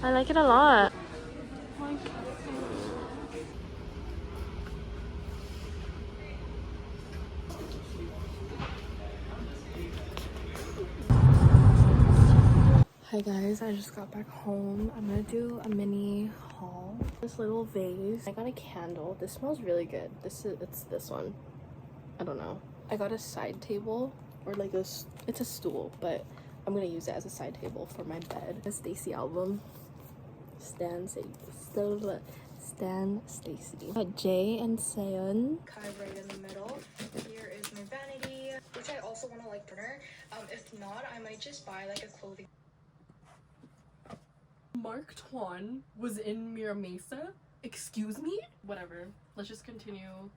I like it a lot. Hi guys, I just got back home. I'm gonna do a mini haul. This little vase. I got a candle. This smells really good. It's this one. I don't know. I got a side table, or like it's a stool, but I'm gonna use it as a side table for my bed. The Stacy album. Stan Stacy. Got Jay and Seon. Kai right in the middle. Here is my vanity, which I also want to like burner. If not, I might just buy like a clothing. Mark Twan was in Mira Mesa. Excuse me? Whatever. Let's just continue.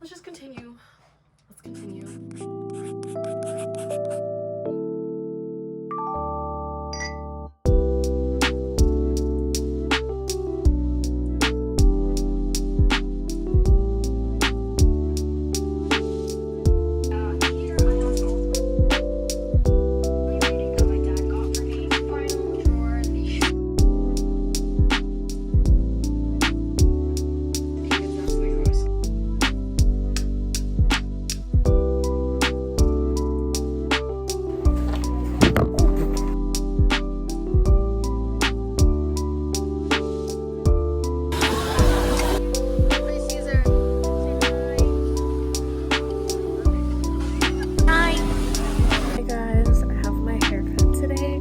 Let's continue.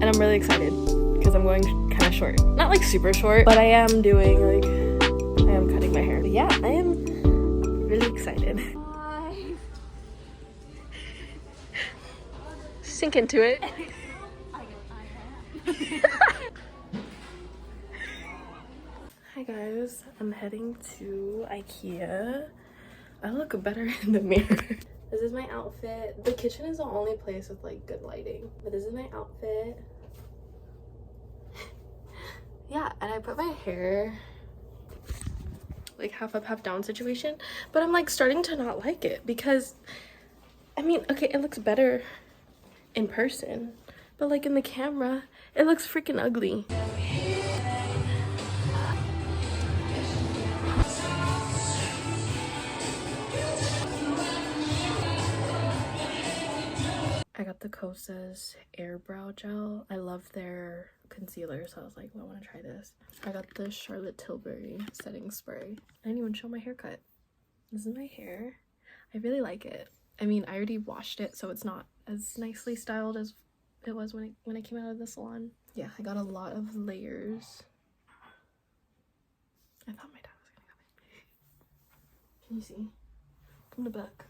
I'm really excited because I'm going kind of short. Not like super short, but I am cutting my hair. But yeah, I am really excited. Sink into it. Hi guys, I'm heading to IKEA. I look better in the mirror. This is my outfit. The kitchen is the only place with like good lighting, but this is my outfit. Yeah, and I put my hair like half up, half down situation, but I'm like starting to not like it because I mean, okay, it looks better in person, but like in the camera, it looks freaking ugly. I got the Kosas Air Brow Gel. I love their concealer, so I was like, well, I want to try this. I got the Charlotte Tilbury setting spray. I didn't even show my haircut. This is my hair. I really like it. I mean, I already washed it, so it's not as nicely styled as it was when I came out of the salon. Yeah, I got a lot of layers. I thought my dad was gonna come in. Can you see? From the back.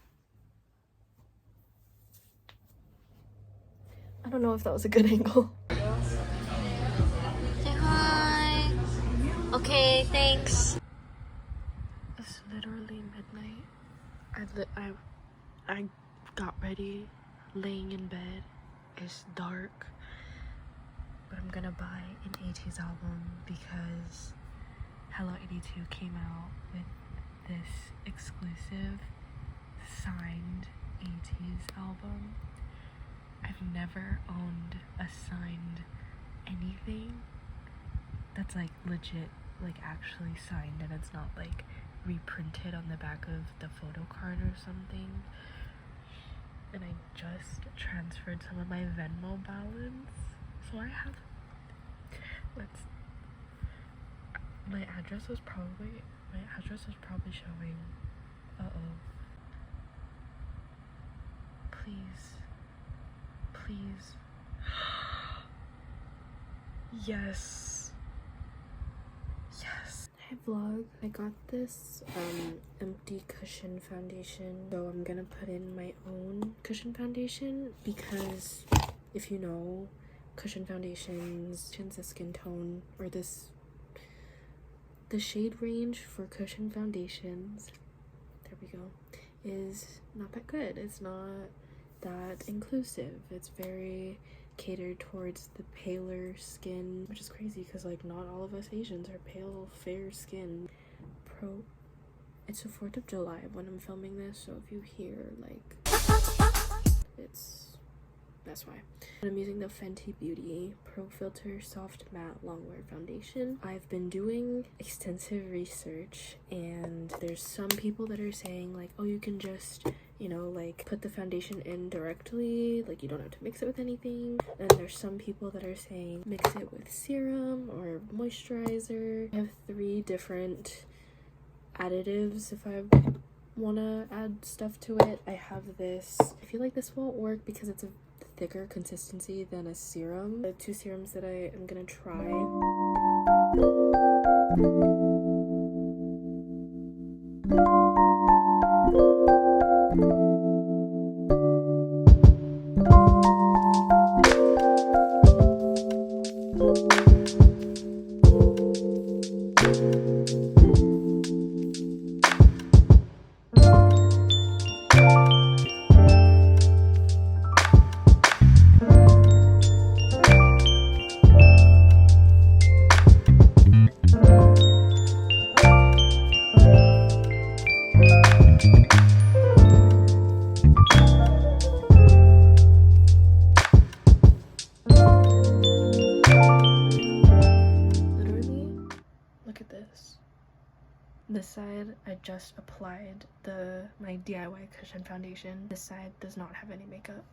I don't know if that was a good angle. Say hi. Okay, thanks. It's literally midnight. I got ready, laying in bed. It's dark, but I'm gonna buy an 80s album because Hello 82 came out with this exclusive signed 80s album. I've never owned a signed anything that's like legit, like actually signed, and it's not like reprinted on the back of the photo card or something. And I just transferred some of my Venmo balance, so I have my address was probably showing. Please. Yes. Hi vlog. I got this empty cushion foundation, so I'm gonna put in my own cushion foundation because if you know, cushion foundations change the skin tone, or the shade range for cushion foundations, there we go, is not that good. It's not that inclusive. It's very catered towards the paler skin, which is crazy because like not all of us Asians are pale, fair skin. It's the 4th of July when I'm filming this, so if you hear like it's That's why. I'm using the Fenty Beauty Pro Filter Soft Matte Longwear Foundation. I've been doing extensive research, and there's some people that are saying like, oh, you can just, you know, like put the foundation in directly, like you don't have to mix it with anything. And there's some people that are saying mix it with serum or moisturizer. I have 3 different additives if I want to add stuff to it. I have this. I feel like this won't work because it's a thicker consistency than a serum. The 2 serums that I am gonna try. This side, I just applied my DIY cushion foundation. This side does not have any makeup.